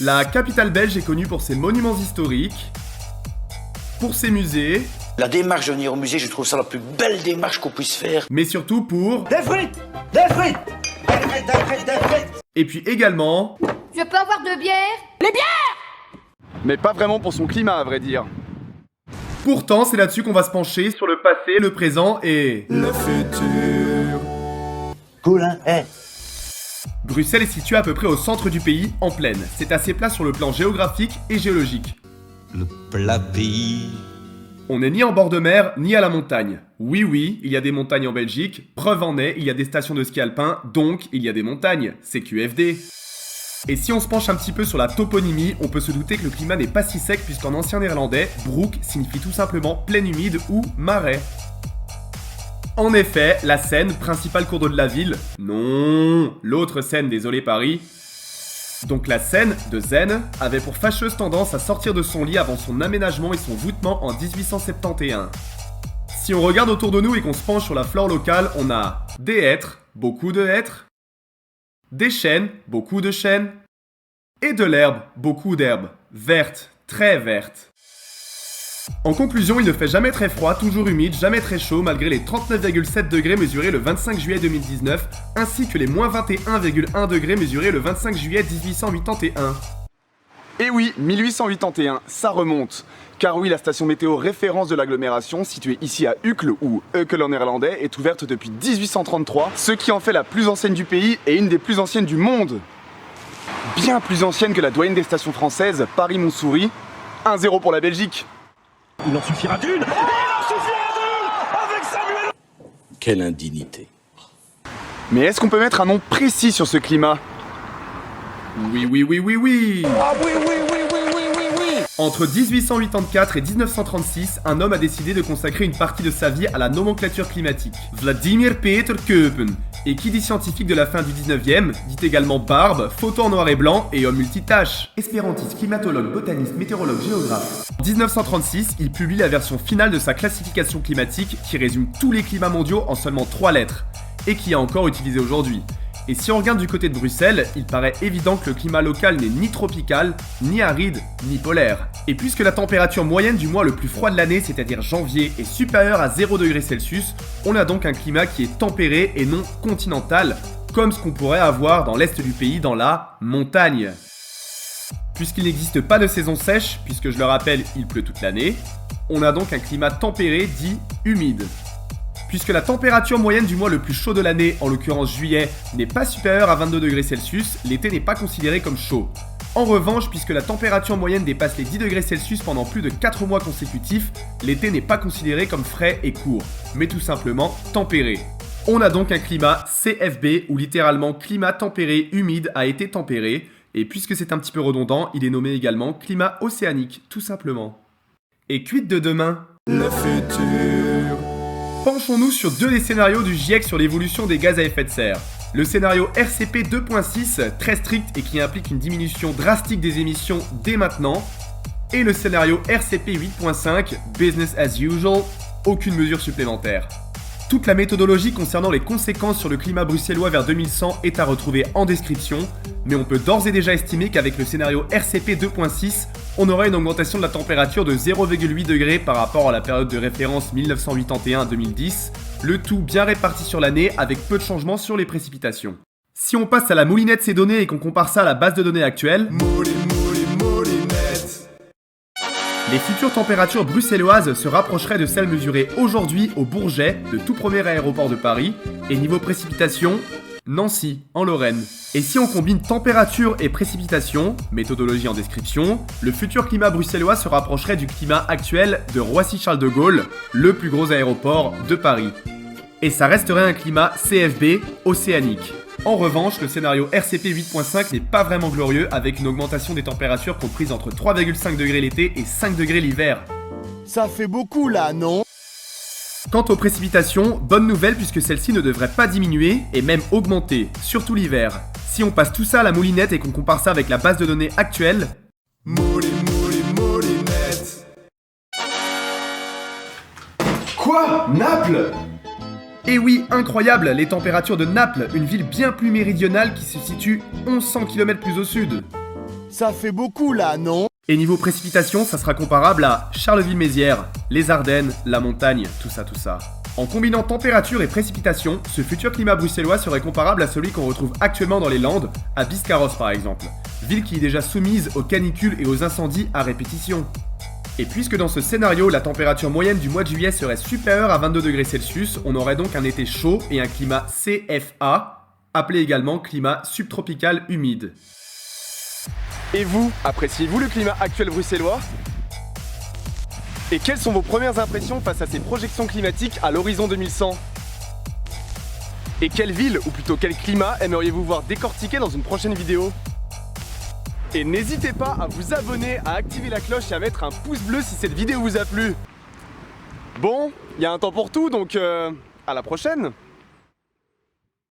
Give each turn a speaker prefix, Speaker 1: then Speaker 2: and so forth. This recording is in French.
Speaker 1: La capitale belge est connue pour ses monuments historiques, pour ses musées,
Speaker 2: La démarche de venir au musée, je trouve ça la plus belle démarche qu'on puisse faire.
Speaker 1: mais surtout pour...
Speaker 3: Des frites! Des frites! Des frites, des frites, des frites!
Speaker 1: Et puis également...
Speaker 4: Je peux avoir de bière?
Speaker 5: Mais pas vraiment pour son climat, à vrai dire.
Speaker 1: Pourtant, c'est là-dessus qu'on va se pencher sur le passé, le présent et... le futur.
Speaker 3: Cool, hein? Eh!
Speaker 1: Bruxelles est située à peu près au centre du pays, en plaine. C'est assez plat sur le plan géographique et géologique.
Speaker 6: Le plat pays.
Speaker 1: On n'est ni en bord de mer, ni à la montagne. Oui, il y a des montagnes en Belgique, preuve en est, il y a des stations de ski alpin, donc il y a des montagnes. C'est QFD. Et si on se penche un petit peu sur la toponymie, on peut se douter que le climat n'est pas si sec puisqu'en ancien néerlandais, broek signifie tout simplement plaine humide ou marais. En effet, la Seine, principal cours d'eau de la ville, non, l'autre Seine, désolé Paris. Donc la Seine, de Zen, avait pour fâcheuse tendance à sortir de son lit avant son aménagement et son voûtement en 1871. Si on regarde autour de nous et qu'on se penche sur la flore locale, on a des hêtres, beaucoup de hêtres, des chênes, beaucoup de chênes, et de l'herbe, beaucoup d'herbe, verte, très verte. En conclusion, il ne fait jamais très froid, toujours humide, jamais très chaud, malgré les 39,7 degrés mesurés le 25 juillet 2019, ainsi que les moins 21,1 degrés mesurés le 25 juillet 1881.
Speaker 5: Et oui, 1881, ça remonte. Car oui, la station météo référence de l'agglomération, située ici à Uccle, ou Uccle en néerlandais, est ouverte depuis 1833, ce qui en fait la plus ancienne du pays et une des plus anciennes du monde. Bien plus ancienne que la doyenne des stations françaises, Paris-Montsouris. 1-0 pour la Belgique.
Speaker 3: Il en suffira d'une! Il en suffira d'une! Avec Samuel!
Speaker 6: Quelle indignité.
Speaker 5: Mais est-ce qu'on peut mettre un nom précis sur ce climat?
Speaker 1: Oui.
Speaker 3: Ah oui, oui, oui, oui, oui, oui, oui!
Speaker 1: Entre 1884 et 1936, un homme a décidé de consacrer une partie de sa vie à la nomenclature climatique. Vladimir Peter Köppen. Et qui dit scientifique de la fin du 19e, dit également barbe, photo en noir et blanc et homme multitâche. Espérantiste, climatologue, botaniste, météorologue, géographe. En 1936, il publie la version finale de sa classification climatique qui résume tous les climats mondiaux en seulement 3 lettres, et qui est encore utilisée aujourd'hui. Et si on regarde du côté de Bruxelles, il paraît évident que le climat local n'est ni tropical, ni aride, ni polaire. Et puisque la température moyenne du mois le plus froid de l'année, c'est-à-dire janvier, est supérieure à 0 degrés Celsius, on a donc un climat qui est tempéré et non continental, comme ce qu'on pourrait avoir dans l'est du pays dans la montagne. Puisqu'il n'existe pas de saison sèche, puisque je le rappelle, il pleut toute l'année, on a donc un climat tempéré dit humide. Puisque la température moyenne du mois le plus chaud de l'année, en l'occurrence juillet, n'est pas supérieure à 22 degrés Celsius, l'été n'est pas considéré comme chaud. En revanche, puisque la température moyenne dépasse les 10 degrés Celsius pendant plus de 4 mois consécutifs, l'été n'est pas considéré comme frais et court, mais tout simplement tempéré. On a donc un climat CFB, où littéralement climat tempéré humide a été tempéré, et puisque c'est un petit peu redondant, il est nommé également climat océanique, tout simplement. Et quid de demain? Le futur. Penchons-nous sur 2 des scénarios du GIEC sur l'évolution des gaz à effet de serre. Le scénario RCP 2.6, très strict et qui implique une diminution drastique des émissions dès maintenant. Et le scénario RCP 8.5, business as usual, aucune mesure supplémentaire. Toute la méthodologie concernant les conséquences sur le climat bruxellois vers 2100 est à retrouver en description, mais on peut d'ores et déjà estimer qu'avec le scénario RCP 2.6, on aura une augmentation de la température de 0,8 degrés par rapport à la période de référence 1981-2010, le tout bien réparti sur l'année avec peu de changements sur les précipitations. Si on passe à la moulinette ces données et qu'on compare ça à la base de données actuelle, les futures températures bruxelloises se rapprocheraient de celles mesurées aujourd'hui au Bourget, le tout premier aéroport de Paris, et niveau précipitation, Nancy, en Lorraine. Et si on combine température et précipitation, méthodologie en description, le futur climat bruxellois se rapprocherait du climat actuel de Roissy-Charles de Gaulle, le plus gros aéroport de Paris. Et ça resterait un climat CFB océanique. En revanche, le scénario RCP 8.5 n'est pas vraiment glorieux avec une augmentation des températures comprise entre 3,5 degrés l'été et 5 degrés l'hiver.
Speaker 7: Ça fait beaucoup là, non?
Speaker 1: Quant aux précipitations, bonne nouvelle puisque celles-ci ne devraient pas diminuer et même augmenter, surtout l'hiver. Si on passe tout ça à la moulinette et qu'on compare ça avec la base de données actuelle... Moulinette. Quoi? Naples? Et oui, incroyable, les températures de Naples, une ville bien plus méridionale qui se situe 1100 km plus au sud.
Speaker 7: Ça fait beaucoup là, non?
Speaker 1: Et niveau précipitation, ça sera comparable à Charleville-Mézières, les Ardennes, la montagne, tout ça. En combinant température et précipitation, ce futur climat bruxellois serait comparable à celui qu'on retrouve actuellement dans les Landes, à Biscarrosse par exemple, ville qui est déjà soumise aux canicules et aux incendies à répétition. Et puisque dans ce scénario, la température moyenne du mois de juillet serait supérieure à 22 degrés Celsius, on aurait donc un été chaud et un climat CFA, appelé également climat subtropical humide.
Speaker 5: Et vous, appréciez-vous le climat actuel bruxellois? Et quelles sont vos premières impressions face à ces projections climatiques à l'horizon 2100? Et quelle ville, ou plutôt quel climat, aimeriez-vous voir décortiquer dans une prochaine vidéo? Et n'hésitez pas à vous abonner, à activer la cloche et à mettre un pouce bleu si cette vidéo vous a plu. Bon, il y a un temps pour tout, donc à la prochaine!